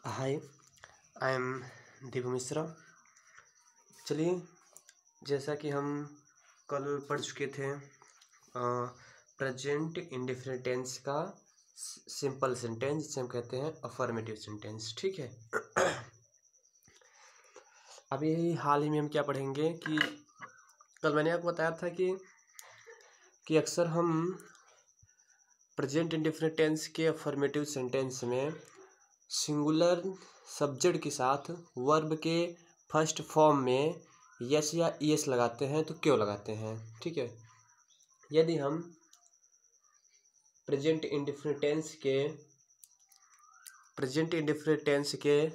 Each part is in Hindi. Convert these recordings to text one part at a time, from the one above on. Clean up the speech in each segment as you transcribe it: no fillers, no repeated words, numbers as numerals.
Hi, I am Deepu Mishra. चलिए, जैसा कि हम कल पढ़ चुके थे प्रेजेंट इंडेफिनिट टेंस का सिंपल सेंटेंस, जिसे हम कहते हैं अफर्मेटिव सेंटेंस। ठीक है। अभी हाल ही में हम क्या पढ़ेंगे कि कल मैंने आपको बताया था कि अक्सर हम प्रेजेंट इंडेफिनिट टेंस के अफर्मेटिव सेंटेंस में सिंगुलर सब्जेक्ट के साथ वर्ब के फर्स्ट फॉर्म में यस या ईएस लगाते हैं तो क्यों लगाते हैं। ठीक है। यदि हम प्रेजेंट इंडेफिनिट टेंस के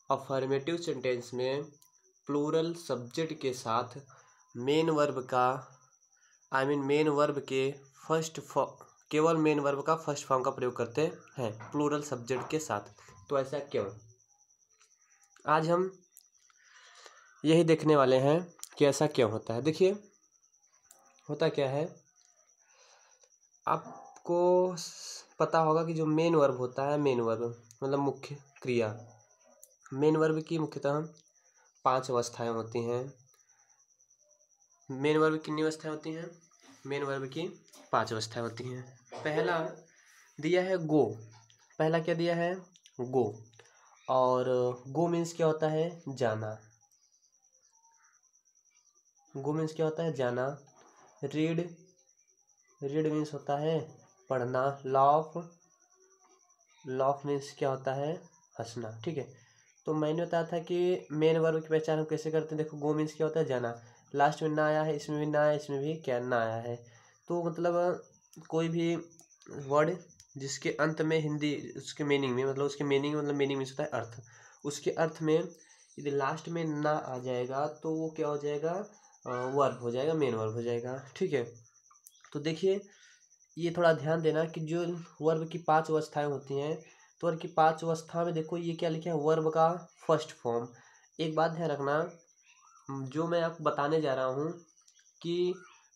अफर्मेटिव सेंटेंस में प्लूरल सब्जेक्ट के साथ मेन वर्ब के केवल मेन वर्ब का फर्स्ट फॉर्म का प्रयोग करते हैं प्लूरल सब्जेक्ट के साथ, तो ऐसा क्यों। आज हम यही देखने वाले हैं कि ऐसा क्यों होता है। देखिए, होता क्या है, आपको पता होगा कि जो मेन वर्ब होता है, मेन वर्ब मतलब मुख्य क्रिया, मेन वर्ब की मुख्यतः 5 अवस्थाएं होती हैं। मेन वर्ब कितनी अवस्थाएं होती हैं? मेन वर्ब की 5 अवस्थाएं होती हैं। पहला दिया है गो। पहला क्या दिया है? गो। और गो मीन्स क्या होता है? जाना। गो मीन्स क्या होता है? जाना। रीड मीन्स होता है पढ़ना। लाफ मीन्स क्या होता है? हंसना। ठीक है। तो मैंने बताया था कि मेन वर्ब की पहचान हम कैसे करते हैं। देखो, गो मीन्स क्या होता है? जाना। लास्ट में ना आया है, इसमें भी ना आया, इसमें भी क्या ना आया है। तो मतलब कोई भी वर्ड जिसके अंत में हिंदी उसके मीनिंग में मतलब मीनिंग मीन्स होता है अर्थ। उसके अर्थ में यदि लास्ट में ना आ जाएगा तो वो क्या हो जाएगा? वर्ब हो जाएगा, मेन वर्ब हो जाएगा। ठीक है। तो देखिए, ये थोड़ा ध्यान देना कि जो वर्ब की 5 अवस्थाएं होती हैं, तो वर्ब की 5 अवस्था में देखो ये क्या लिखा है? वर्ब का फर्स्ट फॉर्म। एक बात ध्यान रखना, जो मैं आपको बताने जा रहा हूँ कि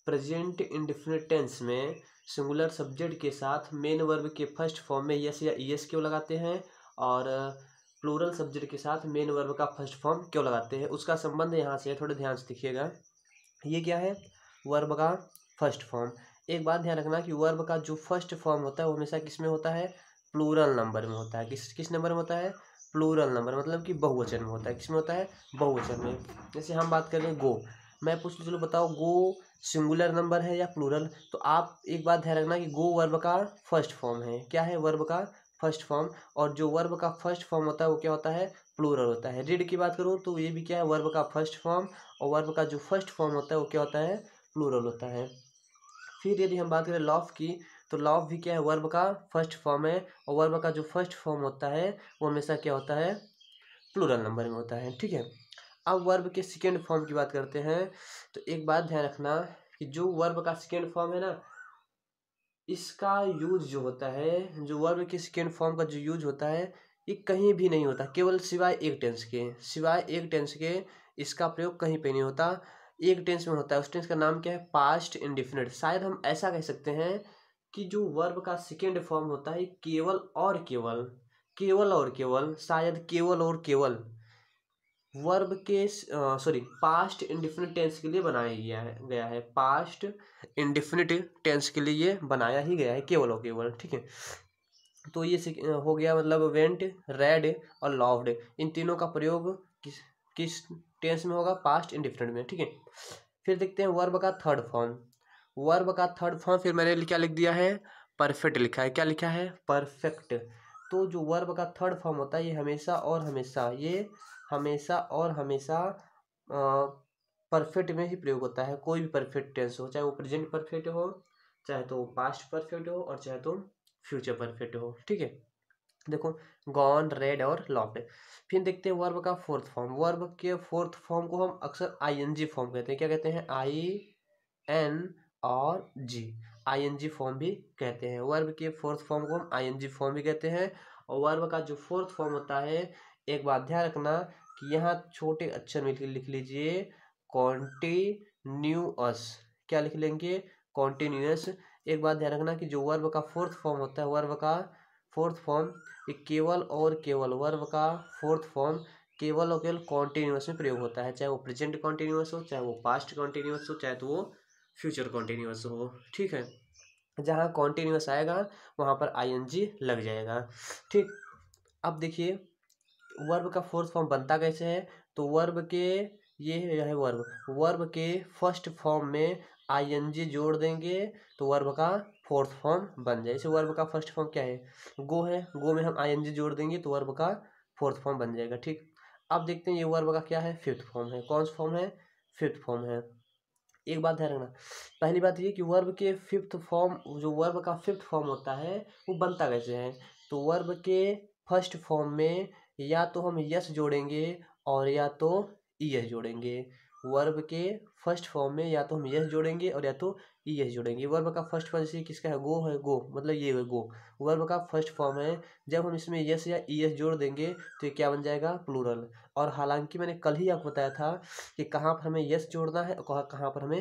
प्रेजेंट इंडेफिनिट टेंस में सिंगुलर सब्जेक्ट के साथ मेन वर्ब के फर्स्ट फॉर्म में यस या ईएस क्यों लगाते हैं, और प्लूरल सब्जेक्ट के साथ मेन वर्ब का फर्स्ट फॉर्म क्यों लगाते हैं, उसका संबंध यहाँ से थोड़े ध्यान से देखिएगा। ये क्या है? वर्ब का फर्स्ट फॉर्म। एक बात ध्यान रखना कि वर्ब का जो फर्स्ट फॉर्म होता है वो हमेशा किस में होता है? प्लूरल नंबर में होता है। किस नंबर में होता है? प्लूरल नंबर, मतलब कि बहुवचन में होता है। किस में होता है? बहुवचन में। जैसे हम बात करें गो, मैं पूछ लूँ, चलो बताओ गो सिंगुलर नंबर है या प्लूरल? तो आप एक बात ध्यान रखना कि गो वर्ब का फर्स्ट फॉर्म है। क्या है? वर्ब का फर्स्ट फॉर्म। और जो वर्ब का फर्स्ट फॉर्म होता है वो क्या होता है? प्लूरल होता है। रीड की बात करूँ तो ये भी क्या है? वर्ब का फर्स्ट फॉर्म। और वर्ब का जो फर्स्ट फॉर्म होता है वो क्या होता है? प्लूरल होता है। फिर यदि हम बात करें लॉफ की, तो लॉफ भी क्या है? वर्ब का फर्स्ट फॉर्म है। और वर्ब का जो फर्स्ट फॉर्म होता है वो हमेशा क्या होता है? प्लूरल नंबर में होता है। ठीक है। अब वर्ब के सेकेंड फॉर्म की बात करते हैं। तो एक बात ध्यान रखना कि जो वर्ब का सेकेंड फॉर्म है ना, इसका यूज जो होता है, जो वर्ब के सेकेंड फॉर्म का जो यूज होता है, ये कहीं भी नहीं होता, केवल सिवाय एक टेंस के इसका प्रयोग कहीं पे नहीं होता। एक टेंस में होता है। उस टेंस का नाम क्या है? Past indefinite. शायद हम ऐसा कह सकते हैं कि जो वर्ब का सेकेंड फॉर्म होता है केवल और केवल शायद केवल और केवल वर्ब के पास्ट इंडेफिनिट टेंस के लिए बनाया गया है। पास्ट इंडेफिनिट टेंस के लिए ये बनाया ही गया है, केवल और केवल। ठीक है। तो ये हो गया, मतलब वेंट, रेड और लव्ड, इन तीनों का प्रयोग किस टेंस में होगा? पास्ट इंडेफिनिट में। ठीक है। फिर देखते हैं वर्ब का थर्ड फॉर्म। फिर मैंने क्या लिख दिया है? परफेक्ट लिखा है। क्या लिखा है? परफेक्ट। तो जो वर्ब का थर्ड फॉर्म होता है ये हमेशा और हमेशा परफेक्ट में ही प्रयोग होता है। कोई भी परफेक्ट टेंस हो, चाहे वो प्रेजेंट परफेक्ट हो, चाहे तो पास्ट परफेक्ट हो, और चाहे तो फ्यूचर परफेक्ट हो। ठीक है। देखो, गॉन, रेड और लॉफ्ट। फिर देखते हैं वर्ब का फोर्थ फॉर्म। वर्ब के फोर्थ फॉर्म को हम अक्सर आईएनजी फॉर्म कहते हैं। क्या कहते हैं? IN और G, ING फॉर्म भी कहते हैं। वर्ब के फोर्थ फॉर्म को हम ING फॉर्म भी कहते हैं। और वर्ब का जो फोर्थ फॉर्म होता है, एक बात ध्यान रखना कि यहाँ छोटे अक्षर में लिख लीजिए कॉन्टिन्यूअस। क्या लिख लेंगे? कॉन्टिन्यूअस। एक बात ध्यान रखना कि जो वर्ब का फोर्थ फॉर्म होता है, वर्ब का फोर्थ फॉर्म ये केवल और केवल वर्ब का फोर्थ फॉर्म केवल और केवल कॉन्टिन्यूअस में प्रयोग होता है, चाहे वो प्रेजेंट कॉन्टिन्यूअस हो, चाहे वो पास्ट कॉन्टिन्यूअस हो, चाहे तो वो फ्यूचर कॉन्टिन्यूअस हो। ठीक है, जहाँ कॉन्टिन्यूअस आएगा वहाँ पर आईएनजी लग जाएगा। ठीक, अब देखिए वर्ब का फोर्थ फॉर्म बनता कैसे है, तो वर्ब के ये है वर्ब के फर्स्ट फॉर्म में आईएनजी जोड़ देंगे तो वर्ब का फोर्थ फॉर्म बन जाए। जैसे वर्ब का फर्स्ट फॉर्म क्या है, गो है, गो में हम आईएनजी जोड़ देंगे तो वर्ब का फोर्थ फॉर्म बन जाएगा। ठीक, अब देखते हैं ये वर्ब का क्या है, फिफ्थ फॉर्म है। कौन सा फॉर्म है, फिफ्थ फॉर्म है। एक बात ध्यान रखना, पहली बात ये कि वर्ब के फिफ्थ फॉर्म, जो वर्ब का फिफ्थ फॉर्म होता है वो बनता कैसे है, तो वर्ब के फर्स्ट फॉर्म में या तो हम यस जोड़ेंगे और या तो ईएस जोड़ेंगे। वर्ब के फर्स्ट फॉर्म में या तो हम यस जोड़ेंगे और या तो ईएस जोड़ेंगे। वर्ब का फर्स्ट फॉर्म जैसे किसका है, गो है, गो मतलब ये है गो, वर्ब का फर्स्ट फॉर्म है। जब हम इसमें यस या ईएस जोड़ देंगे तो ये क्या बन जाएगा, प्लूरल। और हालांकि मैंने कल ही आपको बताया था कि कहाँ पर हमें यस जोड़ना है और कहाँ पर हमें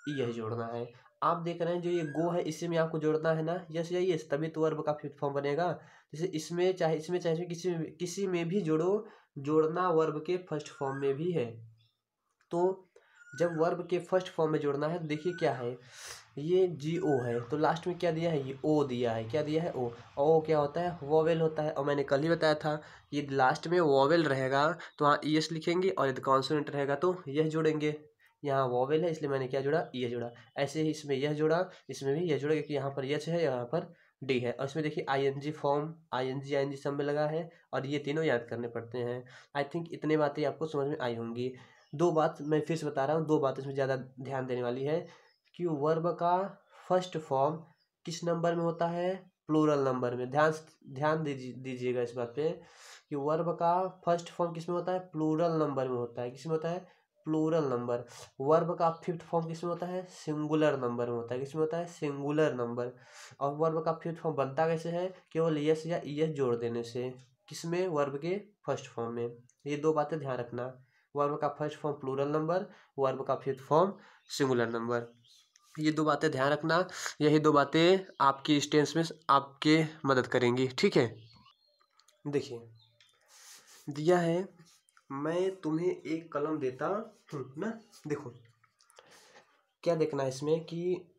ईएस जोड़ना है। आप देख रहे हैं जो ये गो है इसी में आपको जोड़ना है ना यस या ईएस, तभी तो वर्ब का फिफ्थ फॉर्म बनेगा। जैसे इसमें चाहे किसी में भी जोड़ो, जोड़ना वर्ब के फर्स्ट फॉर्म में भी है। तो जब वर्ब के फर्स्ट फॉर्म में जोड़ना है तो देखिए क्या है, ये जी ओ है तो लास्ट में क्या दिया है, ये ओ दिया है। क्या दिया है, ओ। ओ क्या होता है, वोवेल होता है। और मैंने कल ही बताया था ये लास्ट में वोवेल रहेगा तो वहाँ ई एस लिखेंगे और यदि कॉन्सोनेंट रहेगा तो यह जोड़ेंगे। यहाँ वोवेल है इसलिए मैंने क्या जोड़ा, ये जोड़ा। ऐसे ही इसमें यह जोड़ा, इसमें भी यह जोड़ा, क्योंकि यहाँ पर यच है, यहाँ पर डी है। और इसमें देखिए आईएनजी फॉर्म, आईएनजी सब में लगा है और ये तीनों याद करने पड़ते हैं। आई थिंक इतने बातें आपको समझ में आई होंगी। दो बात मैं फिर से बता रहा हूँ, दो बात इसमें ज़्यादा ध्यान देने वाली है कि वर्ब का फर्स्ट फॉर्म किस नंबर में होता है, प्लूरल नंबर में। ध्यान दीजिएगा इस बात पे कि वर्ब का फर्स्ट फॉर्म किस में होता है, प्लूरल नंबर में होता है। किस में होता है, प्लूरल नंबर। वर्ब का फिफ्थ फॉर्म किस में होता है, सिंगुलर नंबर में होता है। किस में होता है, सिंगुलर नंबर। और वर्ब का फिफ्थ फॉर्म बनता कैसे है, केवल यस या ईएस जोड़ देने से। किसमें, वर्ब के फर्स्ट फॉर्म में। ये दो बातें ध्यान रखना, वर्ब का first form plural number, verb का फिफ्थ फॉर्म सिंगुलर नंबर। ये दो बातें ध्यान रखना, यही दो बातें आपकी इस टेंस में आपके मदद करेंगी। ठीक है, देखिए दिया है, मैं तुम्हें एक कलम देता हूँ ना। देखो क्या देखना है इसमें कि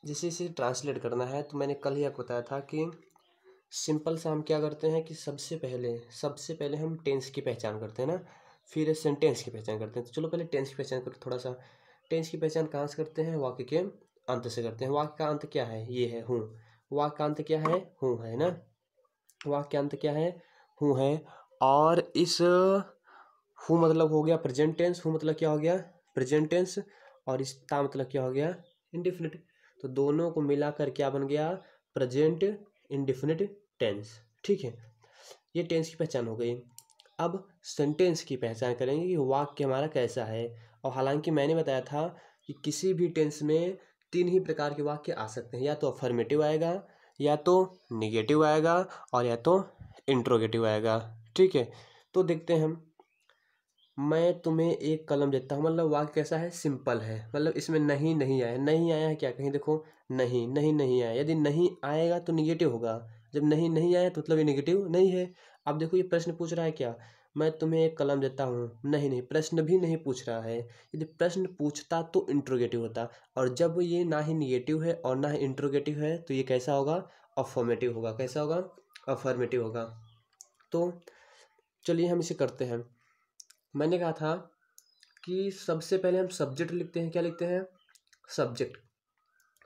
जैसे इसे ट्रांसलेट करना है तो मैंने कल ही आपको बताया था कि सिंपल सा हम क्या करते हैं कि सबसे पहले हम टेंस की पहचान करते हैं ना, फिर सेंटेंस की पहचान करते हैं। तो चलो पहले टेंस की पहचान करो थोड़ा सा। टेंस की पहचान कहाँ से करते हैं, वाक्य के अंत से करते हैं। वाक्य का अंत क्या है, ये है हूँ। वाक्य का अंत क्या है, हूँ है ना। वाक्य का अंत क्या है, हूँ है। और इस हूँ मतलब हो गया प्रेजेंट टेंस, हूँ मतलब क्या हो गया, प्रेजेंट टेंस। और इस ता मतलब क्या हो गया, इंडेफिनिट। तो दोनों को मिलाकर क्या बन गया, प्रेजेंट इंडेफिनिट टेंस। ठीक है, ये टेंस की पहचान हो गई। अब सेंटेंस की पहचान करेंगे कि वाक्य हमारा कैसा है। और हालांकि मैंने बताया था कि किसी भी टेंस में तीन ही प्रकार के वाक्य आ सकते हैं, या तो अफर्मेटिव आएगा, या तो निगेटिव आएगा, और या तो इंट्रोगेटिव आएगा। ठीक है, तो देखते हैं हम। मैं तुम्हें एक कलम देता हूँ, मतलब वाक्य कैसा है, सिंपल है। मतलब इसमें नहीं नहीं आया, नहीं आया है क्या, कहीं देखो नहीं नहीं नहीं आया। यदि नहीं आएगा तो निगेटिव होगा, जब नहीं नहीं आया तो मतलब ये निगेटिव नहीं है। अब देखो ये प्रश्न पूछ रहा है क्या, मैं तुम्हें एक कलम देता हूँ, नहीं नहीं, प्रश्न भी नहीं पूछ रहा है। यदि प्रश्न पूछता तो इंट्रोगेटिव होता, और जब ये ना ही निगेटिव है और ना ही इंट्रोगेटिव है तो ये कैसा होगा, अफर्मेटिव होगा। कैसा होगा, अफर्मेटिव होगा। तो चलिए हम इसे करते हैं। मैंने कहा था कि सबसे पहले हम सब्जेक्ट लिखते हैं। क्या लिखते हैं, सब्जेक्ट।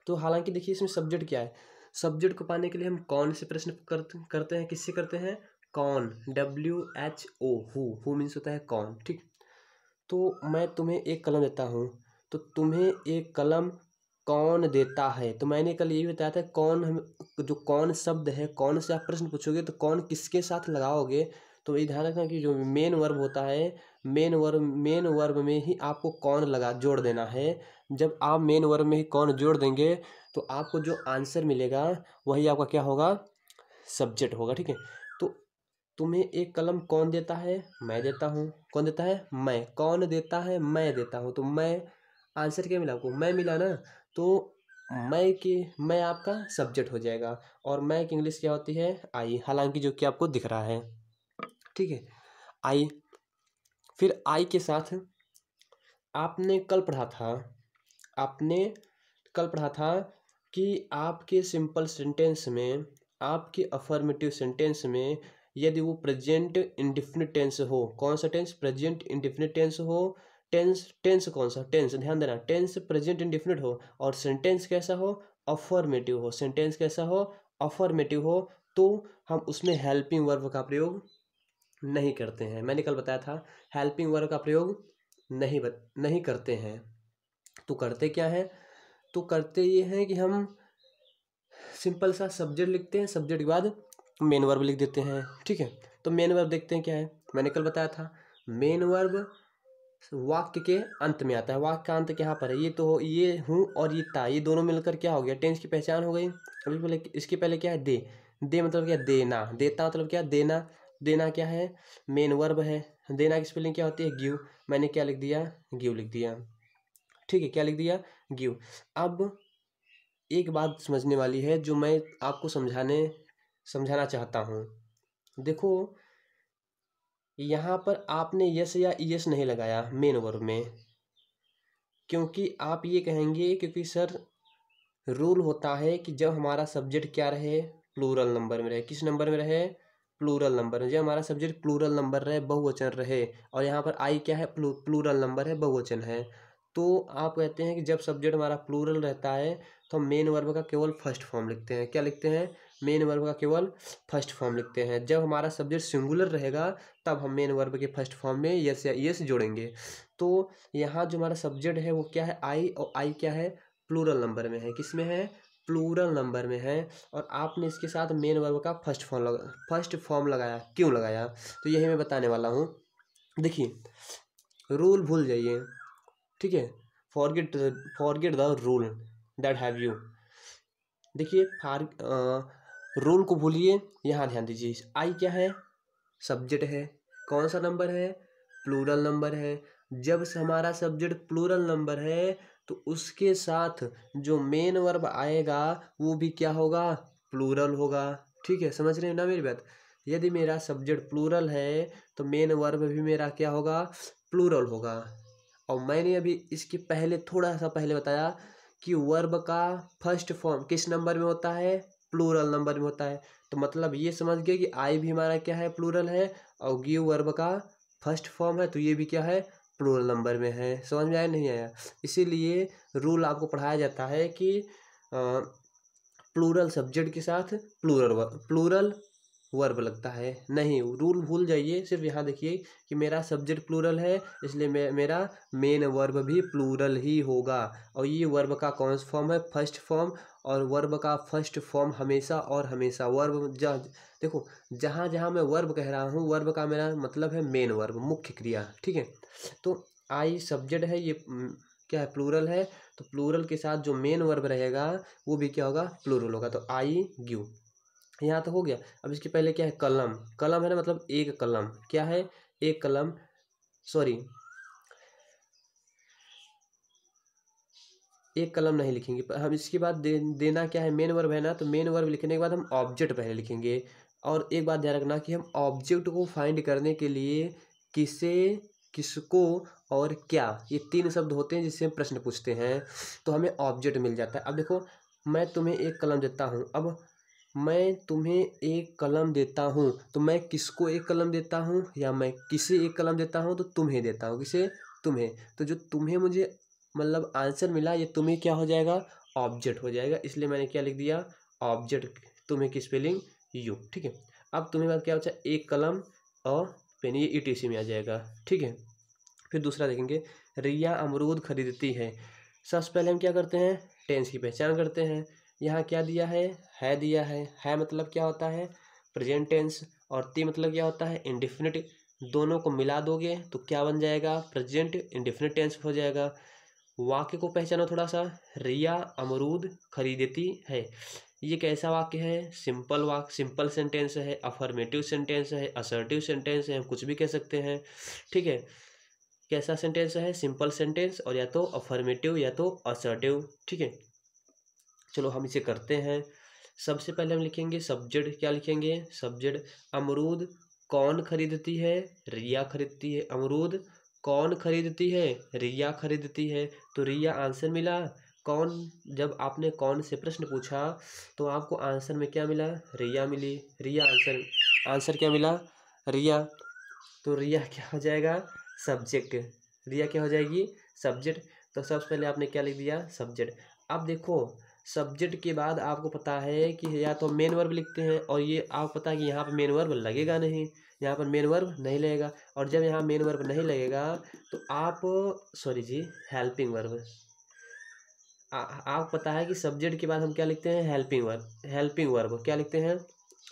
तो हालांकि देखिए इसमें सब्जेक्ट क्या है, सब्जेक्ट को पाने के लिए हम कौन से प्रश्न करते हैं, किससे करते हैं, कौन, WHO, हु मीन्स होता है कौन। ठीक, तो मैं तुम्हें एक कलम देता हूँ, तो तुम्हें एक कलम कौन देता है। तो मैंने कल यही बताया था, कौन हम जो कौन शब्द है, कौन से आप प्रश्न पूछोगे तो कौन किसके साथ लगाओगे। तो ये ध्यान रखना कि जो मेन वर्ब होता है, मेन वर्ब में ही आपको कौन लगा जोड़ देना है। जब आप मेन वर्ब में ही कौन जोड़ देंगे तो आपको जो आंसर मिलेगा वही आपका क्या होगा, सब्जेक्ट होगा। ठीक है, तो तुम्हें एक कलम कौन देता है, मैं देता हूँ। कौन देता है, मैं। कौन देता है, मैं देता हूँ। तो मैं, आंसर क्या मिला आपको, मैं मिला ना। तो मैं आपका सब्जेक्ट हो जाएगा, और मैं की इंग्लिश क्या होती है, आई, हालांकि जो कि आपको दिख रहा है, ठीक है, आई। फिर आई के साथ आपने कल पढ़ा था, आपने कल पढ़ा था कि आपके सिंपल सेंटेंस में, आपके अफर्मेटिव सेंटेंस में, यदि वो प्रेजेंट इंडेफिनिट टेंस हो, कौन सा टेंस, प्रेजेंट इंडेफिनिट टेंस हो, टेंस, टेंस कौन सा, टेंस, ध्यान देना, टेंस प्रेजेंट इंडेफिनिट हो, और सेंटेंस कैसा हो, अफर्मेटिव हो, सेंटेंस कैसा हो, अफर्मेटिव हो, तो हम उसमें हेल्पिंग वर्ब का प्रयोग नहीं करते हैं। मैंने कल बताया था हेल्पिंग वर्ब का प्रयोग नहीं करते हैं। तो करते क्या है, तो करते ये हैं कि हम सिंपल सा सब्जेक्ट लिखते हैं, सब्जेक्ट के बाद मेन वर्ब लिख देते हैं, ठीक है। तो मेन वर्ब देखते हैं क्या है, मैंने कल बताया था मेन वर्ब वाक्य के अंत में आता है। वाक्य का अंत यहाँ पर है, ये तो ये हूँ और ये ता, ये दोनों मिलकर क्या हो गया, टेंस की पहचान हो गई। अभी पहले इसके पहले क्या है, दे, दे मतलब क्या, देना, देता मतलब क्या, देना, देना क्या है, मेन वर्ब है। देना की स्पेलिंग क्या होती है, गिव, मैंने क्या लिख दिया, गिव लिख दिया, ठीक है, क्या लिख दिया, गिव। अब एक बात समझने वाली है जो मैं आपको समझाना चाहता हूँ। देखो यहाँ पर आपने यस या यस नहीं लगाया मेन वर्ब में, क्योंकि आप ये कहेंगे, क्योंकि सर रूल होता है कि जब हमारा सब्जेक्ट क्या रहे, प्लूरल नंबर में रहे, किस नंबर में रहे, प्लूरल नंबर में, जब हमारा सब्जेक्ट प्लूरल नंबर रहे, बहुवचन रहे, और यहाँ पर आई क्या है, प्लूरल नंबर है, बहुवचन है, तो आप कहते हैं कि जब सब्जेक्ट हमारा प्लूरल रहता है तो हम मेन वर्ब का केवल फर्स्ट फॉर्म लिखते हैं। क्या लिखते हैं, मेन वर्ब का केवल फर्स्ट फॉर्म लिखते हैं। जब हमारा सब्जेक्ट सिंगुलर रहेगा तब हम मेन वर्ब के फर्स्ट फॉर्म में यस या यस जोड़ेंगे। तो यहाँ जो हमारा सब्जेक्ट है वो क्या है, आई, और आई क्या है, प्लूरल नंबर में है, किस में है, प्लूरल नंबर में है, और आपने इसके साथ मेन वर्ब का फर्स्ट फॉर्म लगाया, क्यों लगाया, तो यही मैं बताने वाला हूँ। देखिए रूल भूल जाइए, ठीक है, forget the rule that have you. देखिए रूल को भूलिए, यहाँ ध्यान दीजिए, आई क्या है, सब्जेक्ट है, कौन सा नंबर है, प्लूरल नंबर है। जब से हमारा सब्जेक्ट प्लूरल नंबर है तो उसके साथ जो मेन वर्ब आएगा वो भी क्या होगा, प्लूरल होगा, ठीक है, समझ रहे हैं ना मेरी बात। यदि मेरा सब्जेक्ट प्लूरल है तो मेन वर्ब भी मेरा क्या होगा, प्लूरल होगा। और मैंने अभी इसके पहले थोड़ा सा पहले बताया कि वर्ब का फर्स्ट फॉर्म किस नंबर में होता है, प्लूरल नंबर में होता है। तो मतलब ये समझ गए कि आई भी हमारा क्या है, प्लूरल है, और गिव वर्ब का फर्स्ट फॉर्म है, तो ये भी क्या है, प्लूरल नंबर में है। समझ में आया नहीं आया, इसीलिए रूल आपको पढ़ाया जाता है कि प्लूरल सब्जेक्ट के साथ प्लूरल वर्ब लगता है। नहीं, रूल भूल जाइए, सिर्फ यहाँ देखिए कि मेरा सब्जेक्ट प्लूरल है, इसलिए मेरा मेन वर्ब भी प्लूरल ही होगा। और ये वर्ब का कौन सा फॉर्म है, फर्स्ट फॉर्म, और वर्ब का फर्स्ट फॉर्म हमेशा और हमेशा वर्ब देखो जहाँ जहाँ मैं वर्ब कह रहा हूँ, वर्ब का मेरा मतलब है मेन वर्ब, मुख्य क्रिया, ठीक है। तो आई सब्जेक्ट है, ये क्या है, प्लूरल है, तो प्लूरल के साथ जो मेन वर्ब रहेगा वो भी क्या होगा, प्लूरल होगा। तो आई गिव, यहाँ तक हो गया। अब इसके पहले क्या है, कलम, कलम है ना, मतलब एक कलम, क्या है, एक कलम, सॉरी एक कलम नहीं लिखेंगे हम, इसके बाद देना क्या है, मेन वर्ब है ना, तो मेन वर्ब लिखने के बाद हम ऑब्जेक्ट पहले लिखेंगे। और एक बात ध्यान रखना कि हम ऑब्जेक्ट को फाइंड करने के लिए किसे, किसको और क्या, ये तीन शब्द होते हैं जिससे हम प्रश्न पूछते हैं, तो हमें ऑब्जेक्ट मिल जाता है। अब देखो मैं तुम्हें एक कलम देता हूँ, अब मैं तुम्हें एक कलम देता हूँ तो मैं किसको एक कलम देता हूँ, या मैं किसे एक कलम देता हूँ, तो तुम्हें देता हूँ, किसे, तुम्हें। तो जो तुम्हें मुझे मतलब आंसर मिला, ये तुम्हें क्या हो जाएगा, ऑब्जेक्ट हो जाएगा, इसलिए मैंने क्या लिख दिया, ऑब्जेक्ट, तुम्हें की स्पेलिंग यू, ठीक है। अब तुम्हें बाद क्या होता है, एक कलम और पेन, ये ईटीसी में आ जाएगा, ठीक है। फिर दूसरा देखेंगे, रिया अमरूद खरीदती है। सबसे पहले हम क्या करते हैं, टेंस की पहचान करते हैं। यहाँ क्या दिया है दिया है मतलब क्या होता है, प्रेजेंट टेंस, और ती मतलब क्या होता है, इंडेफिनिट। दोनों को मिला दोगे तो क्या बन जाएगा, प्रेजेंट इंडेफिनिट टेंस हो जाएगा। वाक्य को पहचानो थोड़ा सा, रिया अमरूद खरीदती है, ये कैसा वाक्य है, सिंपल वाक्य, सिंपल सेंटेंस है, अफर्मेटिव सेंटेंस है, असर्टिव सेंटेंस है, हम कुछ भी कह सकते हैं, ठीक है। कैसा सेंटेंस है, सिंपल सेंटेंस, और या तो अफर्मेटिव या तो असर्टिव, ठीक है। चलो हम इसे करते हैं। सबसे पहले हम लिखेंगे सब्जेक्ट, क्या लिखेंगे सब्जेक्ट। अमरूद कौन खरीदती है, रिया खरीदती है। अमरूद कौन खरीदती है, रिया खरीदती है। तो रिया आंसर मिला। कौन, जब आपने कौन से प्रश्न पूछा तो आपको आंसर में क्या मिला, रिया मिली। रिया आंसर, आंसर क्या मिला, रिया। तो रिया क्या हो जाएगा, सब्जेक्ट। रिया क्या हो जाएगी, सब्जेक्ट। तो सबसे पहले आपने क्या लिख दिया, सब्जेक्ट। अब देखो सब्जेक्ट के बाद आपको पता है कि या तो मेन वर्ब लिखते हैं, और ये आपको पता है कि यहाँ पर मेन वर्ब लगेगा नहीं, यहाँ पर मेन वर्ब नहीं लगेगा। और जब यहाँ मेन वर्ब नहीं लगेगा तो आप, सॉरी जी, हेल्पिंग वर्ब। आप पता है कि सब्जेक्ट के बाद हम क्या लिखते हैं, हेल्पिंग वर्ब। हेल्पिंग वर्ब क्या लिखते हैं,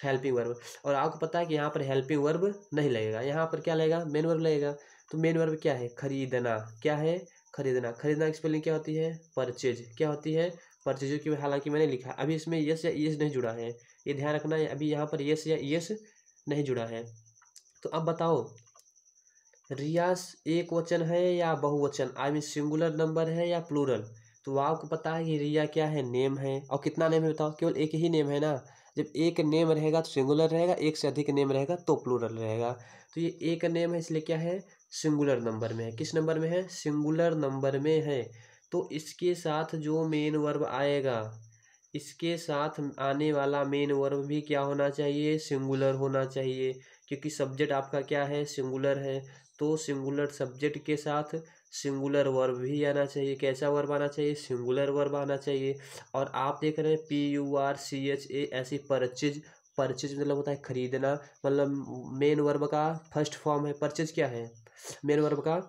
हेल्पिंग वर्ब। और आपको पता है कि यहाँ पर हेल्पिंग वर्ब नहीं लगेगा, यहाँ पर क्या लगेगा, मेन वर्ब लगेगा। तो मेन वर्ब क्या है, खरीदना। क्या है, खरीदना। खरीदना की स्पेलिंग क्या होती है, परचेज। क्या होती है, परचेज की। हालांकि मैंने लिखा है, अभी इसमें यस या यस नहीं जुड़ा है, ये ध्यान रखना है। अभी यहाँ पर यस या यस नहीं जुड़ा है। तो अब बताओ रियास एक वचन है या बहुवचन, आई मीन सिंगुलर नंबर है या प्लूरल। तो आपको पता है कि रिया क्या है, नेम है। और कितना नेम है बताओ, केवल एक ही नेम है ना। जब एक नेम रहेगा तो सिंगुलर रहेगा, एक से अधिक नेम रहेगा तो प्लूरल रहेगा। तो ये एक नेम है इसलिए क्या है, सिंगुलर नंबर में है। किस नंबर में है, सिंगुलर नंबर में है। तो इसके साथ जो मेन वर्ब आएगा, इसके साथ आने वाला मेन वर्ब भी क्या होना चाहिए, सिंगुलर होना चाहिए। क्योंकि सब्जेक्ट आपका क्या है, सिंगुलर है। तो सिंगुलर सब्जेक्ट के साथ सिंगुलर वर्ब भी आना चाहिए। कैसा वर्ब आना चाहिए, सिंगुलर वर्ब आना चाहिए। और आप देख रहे हैं PURCHA, ऐसी परचेज। परचेज मतलब होता है खरीदना, मतलब मेन वर्ब का फर्स्ट फॉर्म है। परचेज क्या है, मेन वर्ब का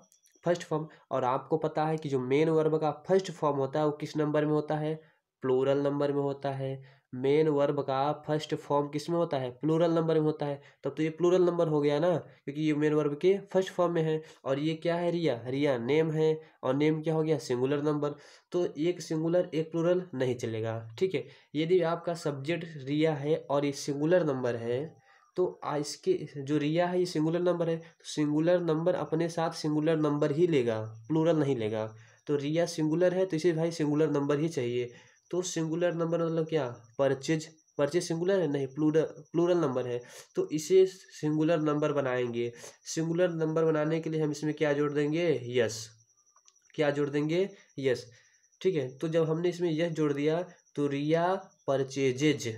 फर्स्ट फॉर्म। और आपको पता है कि जो मेन वर्ब का फर्स्ट फॉर्म होता है वो किस नंबर में होता है, प्लूरल नंबर में होता है। मेन वर्ब का फर्स्ट फॉर्म किस में होता है, प्लूरल नंबर में होता है। तब तो ये प्लूरल नंबर हो गया ना, क्योंकि ये मेन वर्ब के फर्स्ट फॉर्म में है। और ये क्या है, रिया। रिया नेम है, और नेम क्या हो गया, सिंगुलर नंबर। तो एक सिंगुलर एक प्लूरल नहीं चलेगा, ठीक है। यदि आपका सब्जेक्ट रिया है और ये सिंगुलर नंबर है, तो इसके जो रिया है ये सिंगुलर नंबर है, तो सिंगुलर नंबर अपने साथ सिंगुलर नंबर ही लेगा, प्लूरल नहीं लेगा। तो रिया सिंगुलर है तो इसे भाई सिंगुलर नंबर ही चाहिए। तो सिंगुलर नंबर मतलब क्या, परचेज। परचेज सिंगुलर है नहीं, प्लूरल नंबर है। तो इसे सिंगुलर नंबर बनाएंगे। सिंगुलर नंबर बनाने के लिए हम इसमें क्या जोड़ देंगे, यस। क्या जोड़ देंगे, यस। ठीक है। तो जब हमने इसमें यस जोड़ दिया तो रिया परचेजेज,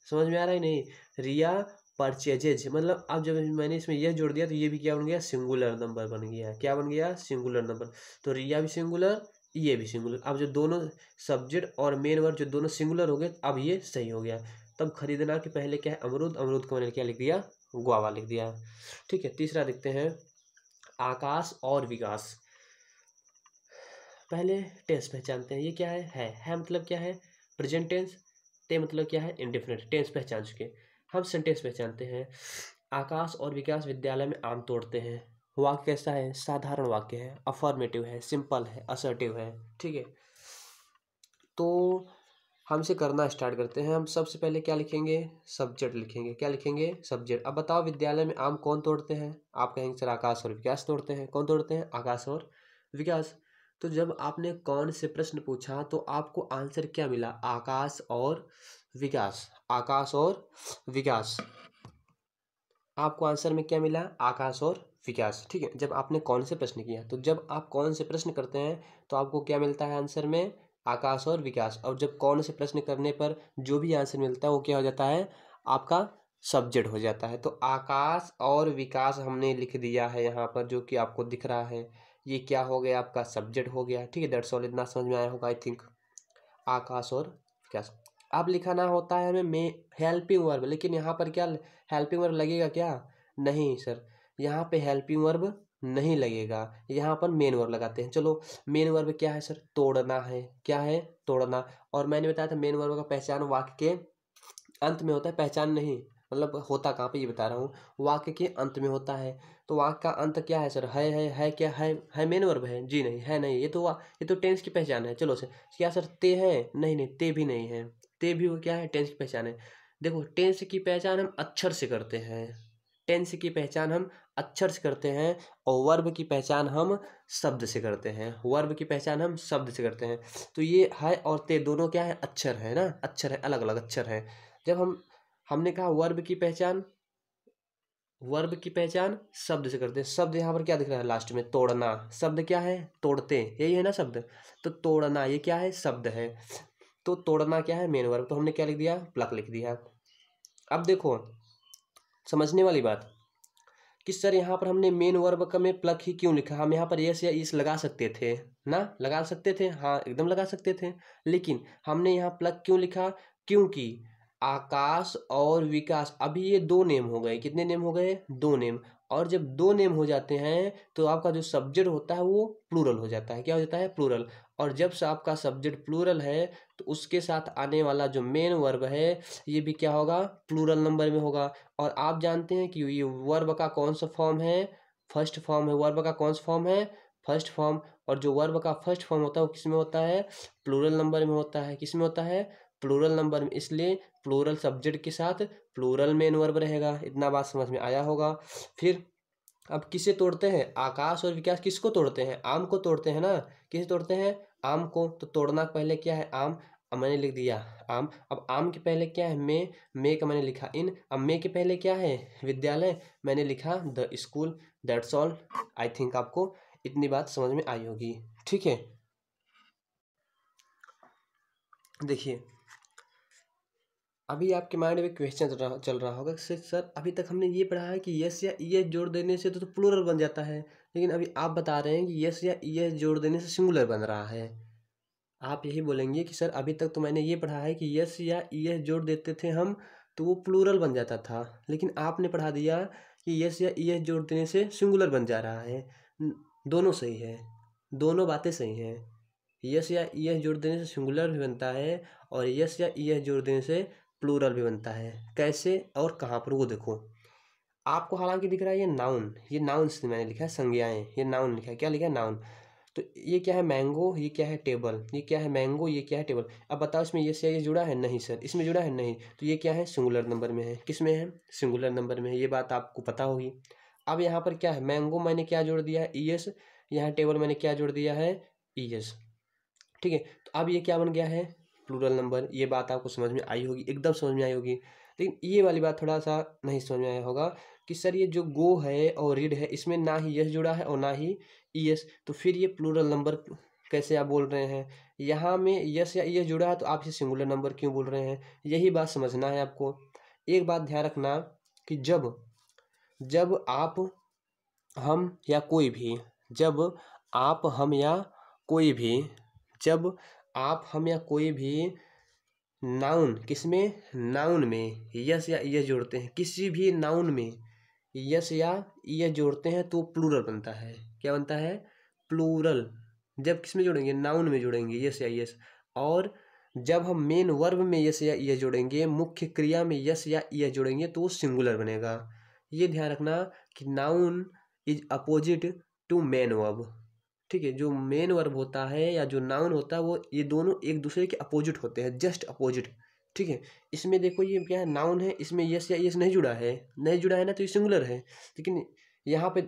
समझ में आ रहा है नहीं, रिया परचेजेज। मतलब अब जब मैंने इसमें यस जोड़ दिया तो ये भी क्या बन गया, सिंगुलर नंबर बन गया। क्या बन गया, सिंगुलर नंबर। तो रिया भी सिंगुलर, ये भी सिंगुलर। अब जो दोनों सब्जेक्ट और मेन वर्ब जो दोनों सिंगुलर हो गए, अब ये सही हो गया। तब खरीदना के पहले क्या है, अमरूद। अमरूद को मैंने क्या लिख दिया, गुआवा लिख दिया। ठीक है। तीसरा देखते हैं, आकाश और विकास। पहले टेंस पहचानते हैं। ये क्या है मतलब क्या है, प्रेजेंट टेंस। ते मतलब क्या है, इंडेफिनिट टेंस पहचान चुके। हम सेंटेंस पहचानते हैं। आकाश और विकास विद्यालय में आम तोड़ते हैं। वाक्य कैसा है, साधारण वाक्य है, अफर्मेटिव है, सिंपल है, असर्टिव है। ठीक है। तो हमसे करना स्टार्ट करते हैं। हम सबसे पहले क्या लिखेंगे, सब्जेक्ट लिखेंगे। क्या लिखेंगे, सब्जेक्ट। अब बताओ विद्यालय में आम कौन तोड़ते हैं। आप कहेंगे सर आकाश और विकास तोड़ते हैं। कौन तोड़ते हैं, आकाश और विकास। तो जब आपने कौन से प्रश्न पूछा तो आपको आंसर क्या मिला, आकाश और विकास। आकाश और विकास, आपको आंसर में क्या मिला, आकाश और विकास। ठीक है। जब आपने कौन से प्रश्न किया, तो जब आप कौन से प्रश्न करते हैं तो आपको क्या मिलता है आंसर में, आकाश और विकास। और जब कौन से प्रश्न करने पर जो भी आंसर मिलता है वो क्या हो जाता है, आपका सब्जेक्ट हो जाता है। तो आकाश और विकास हमने लिख दिया है यहाँ पर, जो कि आपको दिख रहा है। ये क्या हो गया, आपका सब्जेक्ट हो गया। ठीक है। That's all. इतना समझ में आया होगा आई थिंक, आकाश और विकास। अब लिखाना होता है हमें मे हेल्पिंग वर्ब। लेकिन यहाँ पर क्या हेल्पिंग वर्ब लगेगा क्या, नहीं सर, यहाँ पे हेल्पिंग वर्ब नहीं लगेगा। यहाँ पर मेन वर्ब लगाते हैं। चलो मेन वर्ब क्या है सर, तोड़ना है। क्या है, तोड़ना। और मैंने बताया था मेन वर्ब का पहचान वाक्य के अंत में होता है, पहचान नहीं, मतलब होता कहाँ पे ये बता रहा हूँ, वाक्य के अंत में होता है। तो वाक्य का अंत क्या है सर, है क्या है मेन वर्ब है, जी नहीं है, नहीं। ये तो टेंस की पहचान है। चलो सर, क्या सर ते है, नहीं नहीं, ते भी नहीं है। ते भी वो क्या है, टेंस की पहचान है। देखो टेंस की पहचान हम अक्षर से करते हैं, टेंस की पहचान हम अक्षर से करते हैं और वर्ब की पहचान हम शब्द से करते हैं। वर्ब की पहचान हम शब्द से करते हैं। तो ये है और ते दोनों क्या है, अक्षर है ना, अक्षर है, अलग अलग अक्षर है। जब हमने कहा वर्ब की पहचान शब्द से करते हैं। शब्द यहाँ पर क्या दिख रहा है लास्ट में, तोड़ना। शब्द क्या है, तोड़ते, यही है ना शब्द। तो तोड़ना ये क्या है, शब्द है। तो तोड़ना क्या है, मेन वर्ब। तो हमने क्या लिख दिया, प्लक लिख दिया। अब देखो समझने वाली बात कि सर यहाँ पर हमने मेन वर्ब का में प्लक ही क्यों लिखा। हम यहाँ पर यस या इस लगा सकते थे ना, लगा सकते थे, हाँ एकदम लगा सकते थे। लेकिन हमने यहाँ प्लक क्यों लिखा, क्योंकि आकाश और विकास अभी ये दो नेम हो गए। कितने नेम हो गए, दो नेम। और जब दो नेम हो जाते हैं तो आपका जो सब्जेक्ट होता है वो प्लूरल हो जाता है। क्या हो जाता है, प्लूरल। और जब से आपका सब्जेक्ट प्लूरल है तो उसके साथ आने वाला जो मेन वर्ब है ये भी क्या होगा, प्लूरल नंबर में होगा। और आप जानते हैं कि ये वर्ब का कौन सा फॉर्म है, फर्स्ट फॉर्म है। वर्ब का कौन सा फॉर्म है, फर्स्ट फॉर्म। और जो वर्ब का फर्स्ट फॉर्म होता है वो किस में होता है, प्लूरल नंबर में होता है। किस में होता है, प्लूरल नंबर में। इसलिए प्लूरल सब्जेक्ट के साथ प्लूरल मेन वर्ब रहेगा। इतना बात समझ में आया होगा। फिर अब किसे तोड़ते हैं, आकाश और विकास किसको तोड़ते हैं, आम को तोड़ते हैं ना। किसे तोड़ते हैं, आम को। तो तोड़ना पहले क्या है, आम। अब मैंने लिख दिया आम। अब आम के पहले क्या है, मे का मैंने लिखा इन। अब मे के पहले क्या है, विद्यालय, मैंने लिखा the school. That's all. I think आपको इतनी बात समझ में आई होगी। ठीक है, देखिए अभी आपके माइंड में क्वेश्चन चल रहा होगा कि सर अभी तक हमने ये पढ़ा है कि यस या ईएस जोड़ देने से तो प्लूरल बन जाता है, लेकिन अभी आप बता रहे हैं कि यस या ईएस जोड़ देने से सिंगुलर बन रहा है। आप यही बोलेंगे कि सर अभी तक तो मैंने ये पढ़ा है कि यस या ईएस जोड़ देते थे हम तो वो प्लूरल बन जाता था, लेकिन आपने पढ़ा दिया कि यस या ईएस जोड़ देने से सिंगुलर बन जा रहा है। दोनों सही है, दोनों बातें सही हैं। यस या ईएस जोड़ देने से सिंगुलर भी बनता है और यस या ईएस जोड़ देने से प्लूरल भी बनता है। कैसे और कहाँ पर, वो देखो। आपको हालांकि दिख रहा है ये नाउन, ये नाउन से मैंने लिखा है संज्ञाएं, ये नाउन लिखा है। क्या लिखा है, नाउन। तो ये क्या है, मैंगो, ये क्या है, टेबल। ये क्या है, मैंगो, ये क्या है, टेबल। अब बताओ इसमें यस या ये जुड़ा है, नहीं सर इसमें जुड़ा है, नहीं। तो ये क्या है, सिंगुलर नंबर में है। किस में है, सिंगुलर नंबर में है। ये बात आपको पता होगी। अब यहाँ पर क्या है, मैंगो मैंने क्या जोड़ दिया है, ईएस। यहाँ टेबल मैंने क्या जोड़ दिया है, ईएस। ठीक है, तो अब ये क्या बन गया है, प्लूरल नंबर। ये बात आपको समझ में आई होगी, एकदम समझ में आई होगी। लेकिन ये वाली बात थोड़ा सा नहीं समझ में आया होगा कि सर ये जो गो है और रीड है इसमें ना ही यस जुड़ा है और ना ही ईएस, तो फिर ये प्लूरल नंबर कैसे आप बोल रहे हैं। यहाँ में यस या ईएस जुड़ा है तो आप इसे सिंगुलर नंबर क्यों बोल रहे हैं, यही बात समझना है आपको। एक बात ध्यान रखना कि जब जब आप हम या कोई भी, जब आप हम या कोई भी, जब आप हम या कोई भी नाउन, किसमें, नाउन में यस या ईएस जोड़ते हैं, किसी भी नाउन में यस या ईएस जोड़ते हैं तो प्लूरल बनता है। क्या बनता है, प्लूरल। जब किसमें जोड़ेंगे, नाउन में जोड़ेंगे यस या ईएस। और जब हम मेन वर्ब में यस या ईएस जोड़ेंगे, मुख्य क्रिया में यस या ईएस जोड़ेंगे तो वो सिंगुलर बनेगा। ये ध्यान रखना कि noun is opposite to main verb. ठीक है, जो मेन वर्ब होता है या जो नाउन होता है वो ये दोनों एक दूसरे के अपोजिट होते हैं, जस्ट अपोजिट। ठीक है, इसमें देखो ये क्या है, नाउन है, इसमें यस या यस नहीं जुड़ा है, नहीं जुड़ा है ना तो ये सिंगुलर है। लेकिन यहाँ पे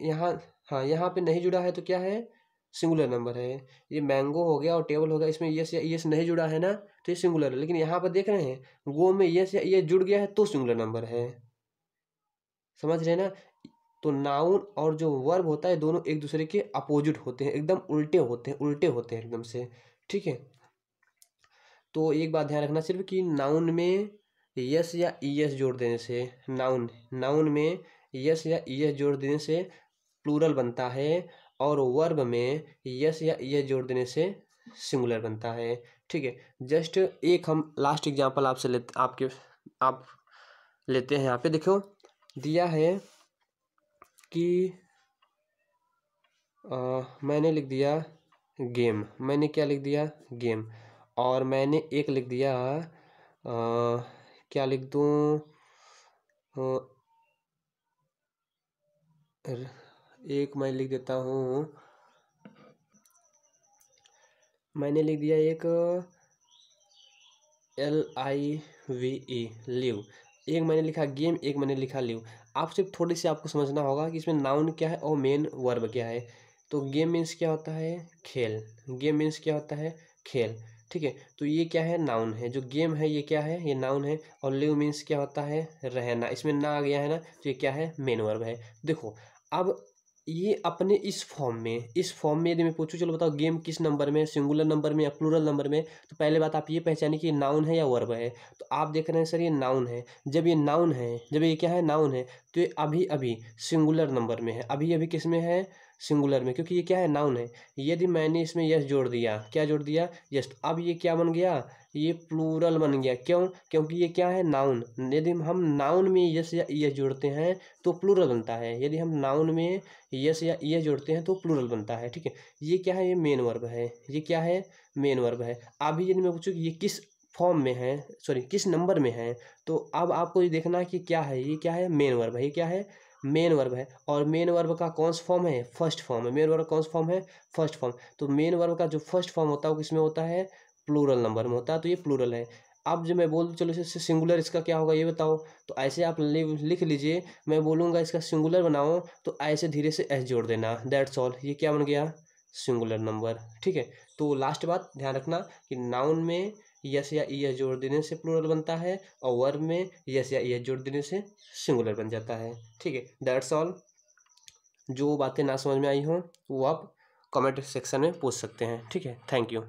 यहाँ हाँ यहाँ पे नहीं जुड़ा है तो क्या है, सिंगुलर नंबर है। ये मैंगो हो गया और टेबल हो गया, इसमें यस या यस नहीं जुड़ा है ना तो ये सिंगुलर है। लेकिन यहाँ पर देख रहे हैं गो में यस या यस जुड़ गया है तो सिंगुलर नंबर है। समझ रहे हैं ना। तो नाउन और जो वर्ब होता है दोनों एक दूसरे के अपोजिट होते हैं, एकदम उल्टे होते हैं, उल्टे होते हैं एकदम से। ठीक है, तो एक बात ध्यान रखना सिर्फ कि नाउन में यस या ईएस जोड़ देने से, नाउन नाउन में यस या ईएस जोड़ देने से प्लूरल बनता है और वर्ब में यस या ईएस जोड़ देने से सिंगुलर बनता है। ठीक है, जस्ट एक हम लास्ट एग्जांपल आपसे लेते आप लेते हैं। यहाँ पे देखो दिया है कि मैंने लिख दिया गेम, मैंने क्या लिख दिया, गेम। और मैंने एक लिख दिया क्या लिख दूँ, एक मैं लिख देता हूँ, मैंने लिख दिया एक LIVE, लिव। एक मैंने लिखा गेम, एक मैंने लिखा लिव। आप सिर्फ थोड़ी सी आपको समझना होगा कि इसमें नाउन क्या है और मेन वर्ब क्या है। तो गेम मीन्स क्या होता है, खेल। गेम मीन्स क्या होता है, खेल। ठीक है, तो ये क्या है, नाउन है। जो गेम है ये क्या है, ये नाउन है। और लिव मीन्स क्या होता है, रहना। इसमें ना आ गया है ना, तो ये क्या है, मेन वर्ब है। देखो अब ये अपने इस फॉर्म में यदि मैं पूछूं, चलो बताओ गेम किस नंबर में है, सिंगुलर नंबर में या प्लूरल नंबर में, तो पहले बात आप ये पहचानिए कि नाउन है या वर्ब है। तो आप देख रहे हैं सर ये नाउन है। जब ये नाउन है, जब ये क्या है, नाउन है, तो ये अभी अभी सिंगुलर नंबर में है। अभी अभी किस में है, सिंगुलर में, क्योंकि ये क्या है, नाउन है। यदि मैंने इसमें यस जोड़ दिया, क्या जोड़ दिया, यस, अब ये क्या बन गया, ये प्लूरल बन गया। क्यों, क्योंकि ये क्या है, नाउन। यदि हम नाउन में यस या यस जोड़ते हैं तो प्लूरल बनता है। यदि हम नाउन में यस या यस जोड़ते हैं तो प्लूरल बनता है। ठीक है, ये क्या है, ये मेन वर्ब है। ये क्या है, मेन वर्ब है। अभी यदि मैं पूछूं कि ये किस फॉर्म में है, सॉरी किस नंबर में है, तो अब आपको ये देखना है कि क्या है, ये क्या है, मेन वर्ब है। ये क्या है, मेन वर्ब है। और मेन वर्ब का कौन सा फॉर्म है, फर्स्ट फॉर्म है। मेन वर्ब कौन सा फॉर्म है, फर्स्ट फॉर्म। तो मेन वर्ब का जो फर्स्ट फॉर्म होता है वो किसमें होता है, प्लूरल नंबर में होता है। तो ये प्लूरल है। अब जो मैं बोल दूं, चलो इससे सिंगुलर इसका क्या होगा ये बताओ। तो ऐसे आप लिख लीजिए, मैं बोलूँगा इसका सिंगुलर बनाओ तो ऐसे धीरे से एस जोड़ देना, दैट्स ऑल। ये क्या बन गया, सिंगुलर नंबर। ठीक है, तो लास्ट बात ध्यान रखना कि नाउन में यस या ईएस जोड़ देने से प्लूरल बनता है, और वर्ब में यस या ईएस जोड़ देने से सिंगुलर बन जाता है। ठीक है, दैट्स ऑल। जो बातें ना समझ में आई हों वो आप कमेंट सेक्शन में पूछ सकते हैं। ठीक है, थैंक यू।